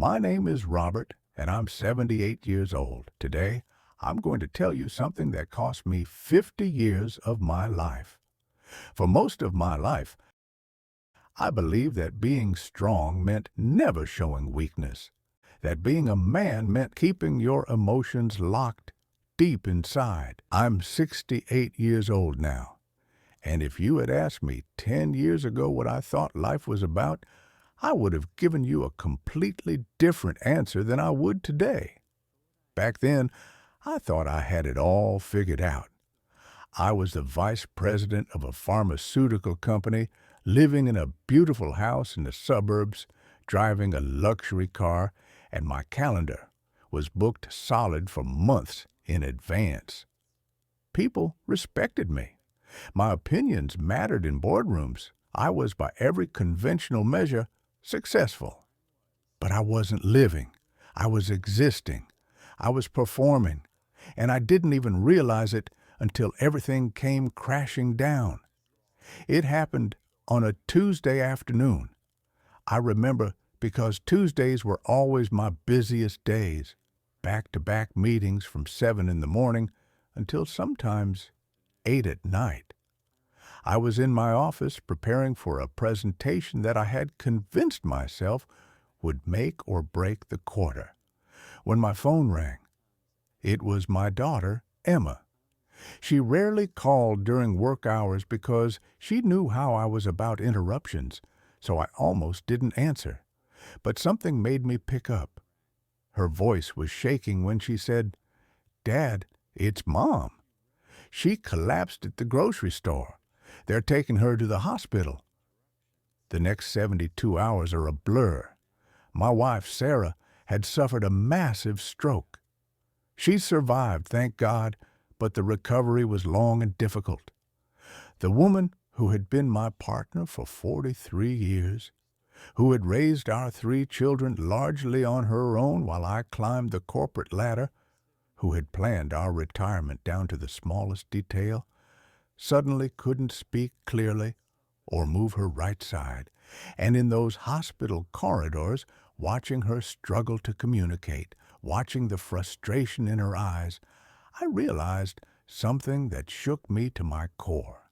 My name is Robert, and I'm 78 years old. Today, I'm going to tell you something that cost me 50 years of my life. For most of my life, I believed that being strong meant never showing weakness, that being a man meant keeping your emotions locked deep inside. I'm 68 years old now, and if you had asked me 10 years ago what I thought life was about, I would have given you a completely different answer than I would today. Back then, I thought I had it all figured out. I was the vice president of a pharmaceutical company, living in a beautiful house in the suburbs, driving a luxury car, and my calendar was booked solid for months in advance. People respected me. My opinions mattered in boardrooms. I was, by every conventional measure, successful. But I wasn't living. I was existing. I was performing. And I didn't even realize it until everything came crashing down. It happened on a Tuesday afternoon. I remember because Tuesdays were always my busiest days, back-to-back meetings from 7 in the morning until sometimes 8 at night. I was in my office preparing for a presentation that I had convinced myself would make or break the quarter, when my phone rang. It was my daughter, Emma. She rarely called during work hours because she knew how I was about interruptions, so I almost didn't answer. But something made me pick up. Her voice was shaking when she said, "Dad, it's Mom. She collapsed at the grocery store. They're taking her to the hospital." The next 72 hours are a blur. My wife, Sarah, had suffered a massive stroke. She survived, thank God, but the recovery was long and difficult. The woman who had been my partner for 43 years, who had raised our 3 children largely on her own while I climbed the corporate ladder, who had planned our retirement down to the smallest detail, suddenly couldn't speak clearly or move her right side, and in those hospital corridors, watching her struggle to communicate, watching the frustration in her eyes, I realized something that shook me to my core.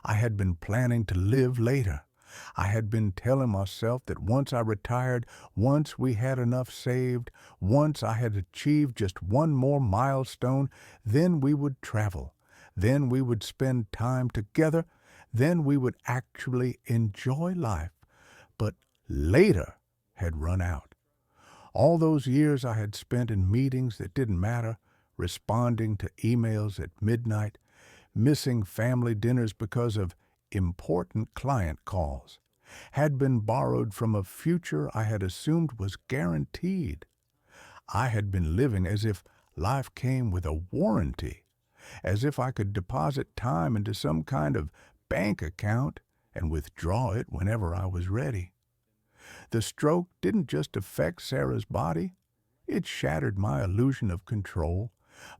I had been planning to live later. I had been telling myself that once I retired, once we had enough saved, once I had achieved just one more milestone, then we would travel. Then we would spend time together. Then we would actually enjoy life. But later had run out. All those years I had spent in meetings that didn't matter, responding to emails at midnight, missing family dinners because of important client calls, had been borrowed from a future I had assumed was guaranteed. I had been living as if life came with a warranty, as if I could deposit time into some kind of bank account and withdraw it whenever I was ready. The stroke didn't just affect Sarah's body, it shattered my illusion of control,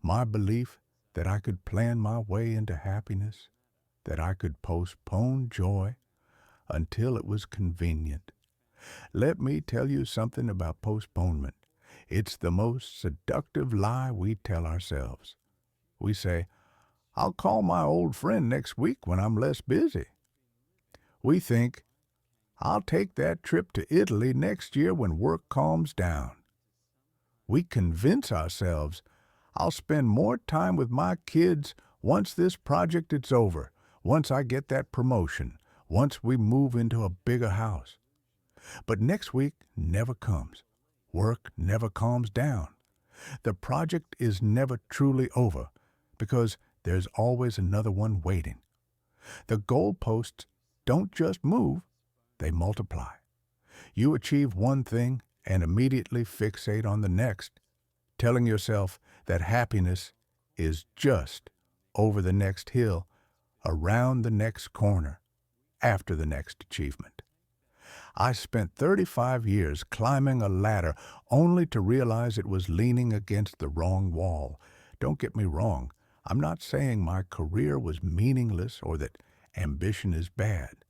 my belief that I could plan my way into happiness, that I could postpone joy until it was convenient. Let me tell you something about postponement. It's the most seductive lie we tell ourselves. We say, "I'll call my old friend next week when I'm less busy." We think, "I'll take that trip to Italy next year when work calms down." We convince ourselves, "I'll spend more time with my kids once this project is over, once I get that promotion, once we move into a bigger house." But next week never comes. Work never calms down. The project is never truly over because there's always another one waiting. The goalposts don't just move, they multiply. You achieve one thing and immediately fixate on the next, telling yourself that happiness is just over the next hill, around the next corner, after the next achievement. I spent 35 years climbing a ladder only to realize it was leaning against the wrong wall. Don't get me wrong, I'm not saying my career was meaningless or that ambition is bad.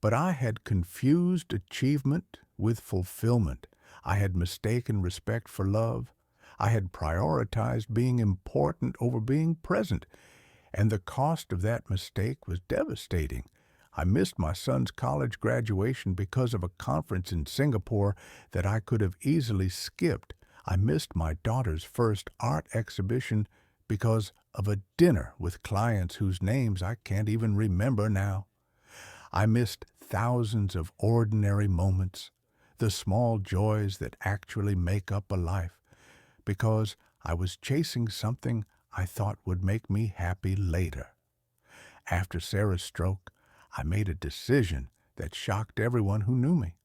But I had confused achievement with fulfillment. I had mistaken respect for love. I had prioritized being important over being present, and the cost of that mistake was devastating. I missed my son's college graduation because of a conference in Singapore that I could have easily skipped. I missed my daughter's first art exhibition because of a dinner with clients whose names I can't even remember now. I missed thousands of ordinary moments, the small joys that actually make up a life, because I was chasing something I thought would make me happy later. After Sarah's stroke, I made a decision that shocked everyone who knew me.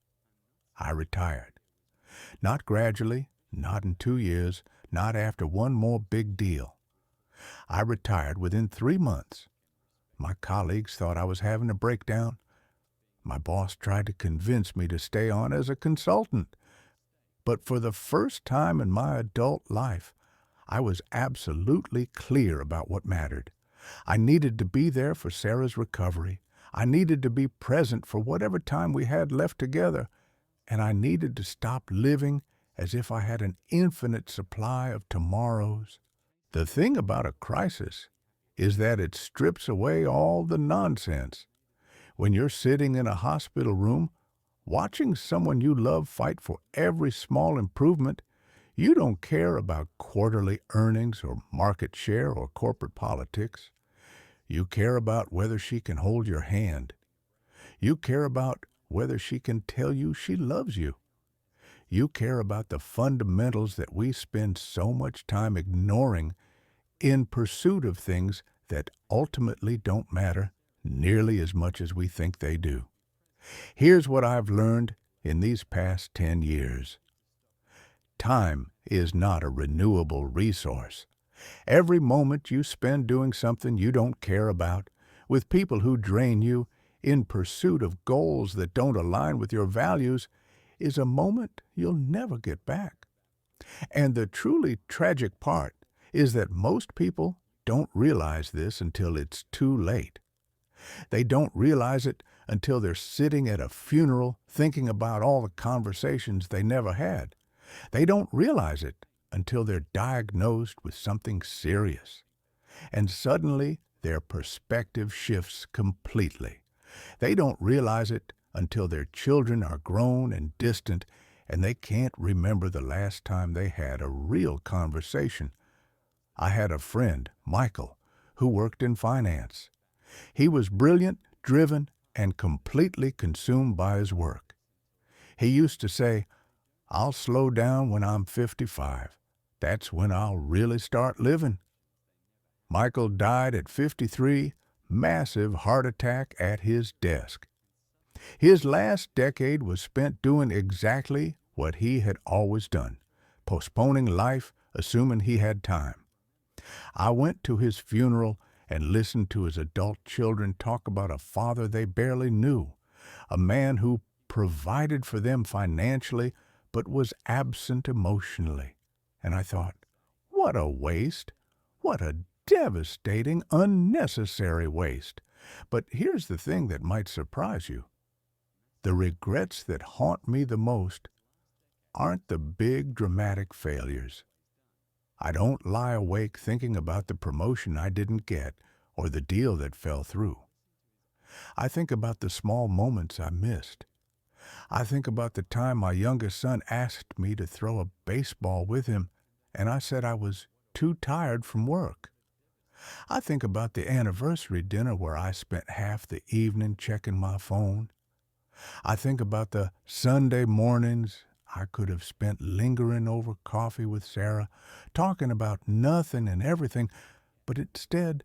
I retired. Not gradually, not in 2 years, not after one more big deal. I retired within 3 months. My colleagues thought I was having a breakdown. My boss tried to convince me to stay on as a consultant. But for the first time in my adult life, I was absolutely clear about what mattered. I needed to be there for Sarah's recovery. I needed to be present for whatever time we had left together. And I needed to stop living as if I had an infinite supply of tomorrows. The thing about a crisis is that it strips away all the nonsense. When you're sitting in a hospital room, watching someone you love fight for every small improvement, you don't care about quarterly earnings or market share or corporate politics. You care about whether she can hold your hand. You care about whether she can tell you she loves you. You care about the fundamentals that we spend so much time ignoring in pursuit of things that ultimately don't matter nearly as much as we think they do. Here's what I've learned in these past 10 years. Time is not a renewable resource. Every moment you spend doing something you don't care about, with people who drain you, in pursuit of goals that don't align with your values, is a moment you'll never get back. And the truly tragic part is that most people don't realize this until it's too late. They don't realize it until they're sitting at a funeral thinking about all the conversations they never had. They don't realize it until they're diagnosed with something serious. And suddenly their perspective shifts completely. They don't realize it until their children are grown and distant and they can't remember the last time they had a real conversation. I had a friend, Michael, who worked in finance. He was brilliant, driven, and completely consumed by his work. He used to say, "I'll slow down when I'm 55. That's when I'll really start living." Michael died at 53, massive heart attack at his desk. His last decade was spent doing exactly what he had always done, postponing life, assuming he had time. I went to his funeral and listened to his adult children talk about a father they barely knew, a man who provided for them financially but was absent emotionally. And I thought, what a waste! What a devastating, unnecessary waste! But here's the thing that might surprise you. The regrets that haunt me the most aren't the big dramatic failures. I don't lie awake thinking about the promotion I didn't get or the deal that fell through. I think about the small moments I missed. I think about the time my youngest son asked me to throw a baseball with him, and I said I was too tired from work. I think about the anniversary dinner where I spent half the evening checking my phone. I think about the Sunday mornings I could have spent lingering over coffee with Sarah, talking about nothing and everything, but instead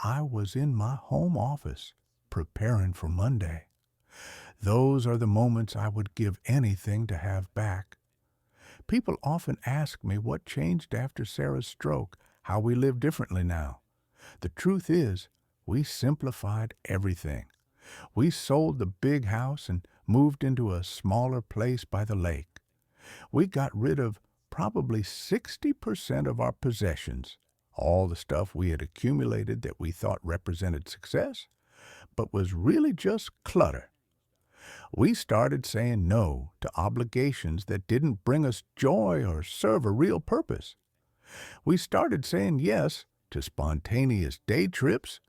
I was in my home office, preparing for Monday. Those are the moments I would give anything to have back. People often ask me what changed after Sarah's stroke, how we live differently now. The truth is, we simplified everything. We sold the big house and moved into a smaller place by the lake. We got rid of probably 60% of our possessions, all the stuff we had accumulated that we thought represented success, but was really just clutter. We started saying no to obligations that didn't bring us joy or serve a real purpose. We started saying yes to spontaneous day trips,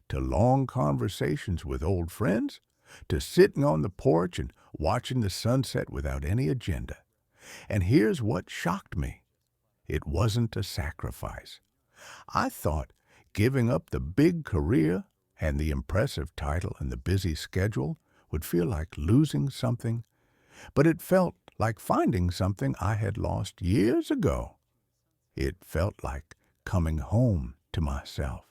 to long conversations with old friends, to sitting on the porch and watching the sunset without any agenda. And here's what shocked me. It wasn't a sacrifice. I thought giving up the big career and the impressive title and the busy schedule would feel like losing something, but it felt like finding something I had lost years ago. It felt like coming home to myself.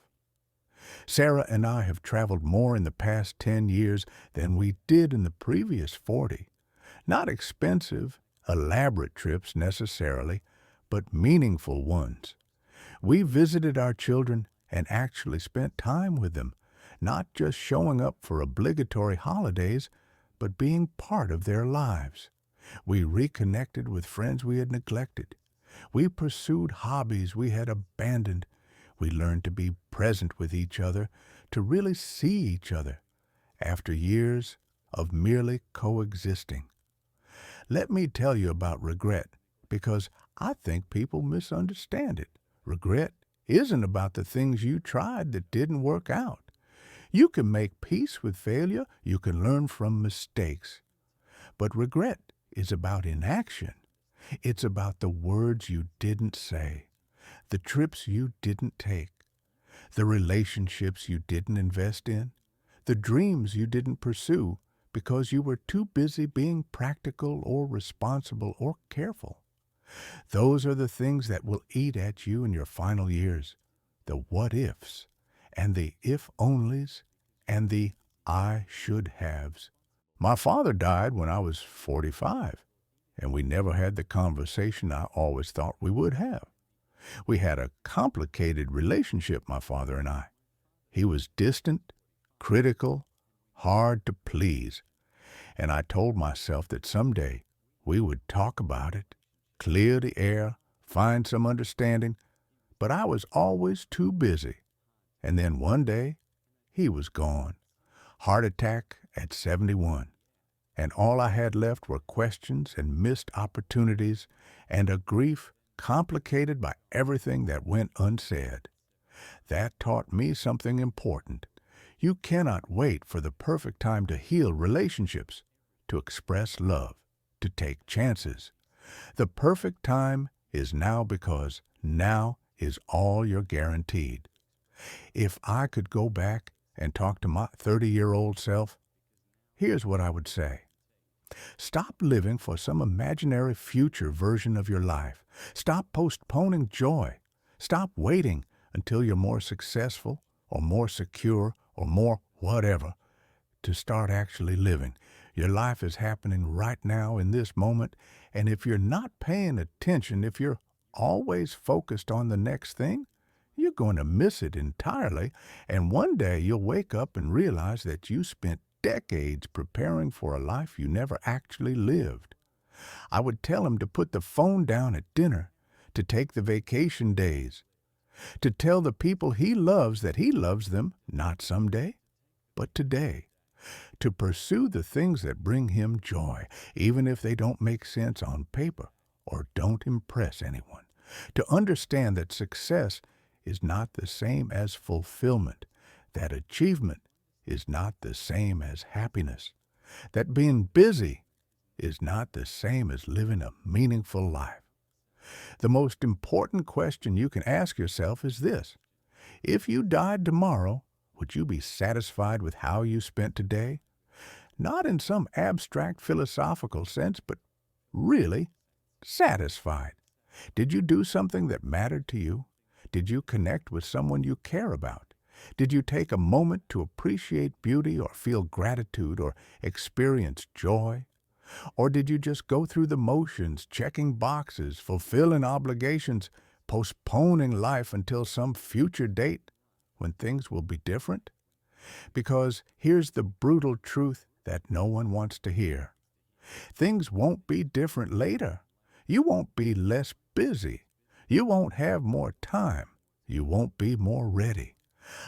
Sarah and I have traveled more in the past 10 years than we did in the previous 40. Not expensive, elaborate trips necessarily, but meaningful ones. We visited our children and actually spent time with them, not just showing up for obligatory holidays, but being part of their lives. We reconnected with friends we had neglected. We pursued hobbies we had abandoned. We learned to be present with each other, to really see each other, after years of merely coexisting. Let me tell you about regret, because I think people misunderstand it. Regret isn't about the things you tried that didn't work out. You can make peace with failure, you can learn from mistakes. But regret is about inaction. It's about the words you didn't say, the trips you didn't take, the relationships you didn't invest in, the dreams you didn't pursue because you were too busy being practical or responsible or careful. Those are the things that will eat at you in your final years, the what-ifs, and the if-onlys, and the I should-haves. My father died when I was 45, and we never had the conversation I always thought we would have. We had a complicated relationship, my father and I. He was distant, critical, hard to please, and I told myself that someday we would talk about it, clear the air, find some understanding, but I was always too busy. And then one day, he was gone. Heart attack at 71. And all I had left were questions and missed opportunities and a grief complicated by everything that went unsaid. That taught me something important. You cannot wait for the perfect time to heal relationships, to express love, to take chances. The perfect time is now, because now is all you're guaranteed. If I could go back and talk to my 30-year-old self, here's what I would say. Stop living for some imaginary future version of your life. Stop postponing joy. Stop waiting until you're more successful or more secure or more whatever to start actually living. Your life is happening right now in this moment, and if you're not paying attention, if you're always focused on the next thing, you're going to miss it entirely, and one day you'll wake up and realize that you spent decades preparing for a life you never actually lived. I would tell him to put the phone down at dinner, to take the vacation days, to tell the people he loves that he loves them not someday, but today, to pursue the things that bring him joy, even if they don't make sense on paper or don't impress anyone, to understand that success is not the same as fulfillment, that achievement is not the same as happiness, that being busy is not the same as living a meaningful life. The most important question you can ask yourself is this: if you died tomorrow, would you be satisfied with how you spent today? Not in some abstract philosophical sense, but really satisfied. Did you do something that mattered to you? Did you connect with someone you care about? Did you take a moment to appreciate beauty or feel gratitude or experience joy? Or did you just go through the motions, checking boxes, fulfilling obligations, postponing life until some future date when things will be different? Because here's the brutal truth that no one wants to hear. Things won't be different later. You won't be less busy. You won't have more time. You won't be more ready.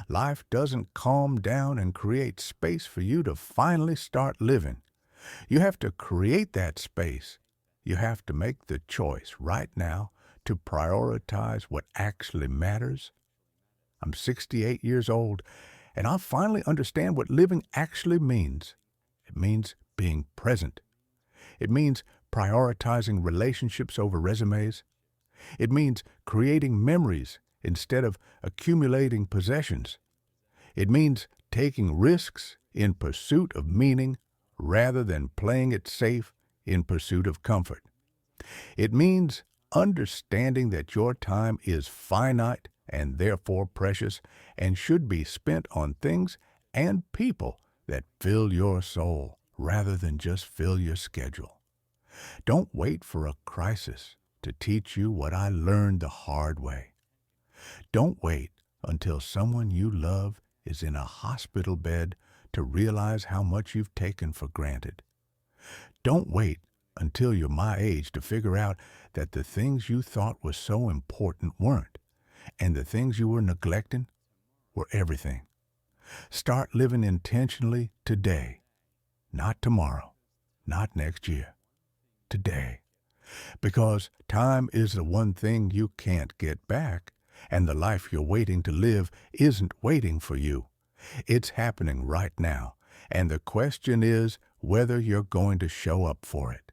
Life doesn't calm down and create space for you to finally start living. You have to create that space. You have to make the choice right now to prioritize what actually matters. I'm 68 years old, and I finally understand what living actually means. It means being present. It means prioritizing relationships over resumes. It means creating memories instead of accumulating possessions. It means taking risks in pursuit of meaning rather than playing it safe in pursuit of comfort. It means understanding that your time is finite and therefore precious and should be spent on things and people that fill your soul rather than just fill your schedule. Don't wait for a crisis to teach you what I learned the hard way. Don't wait until someone you love is in a hospital bed to realize how much you've taken for granted. Don't wait until you're my age to figure out that the things you thought were so important weren't, and the things you were neglecting were everything. Start living intentionally today, not tomorrow, not next year, today. Because time is the one thing you can't get back, and the life you're waiting to live isn't waiting for you. It's happening right now, and the question is whether you're going to show up for it.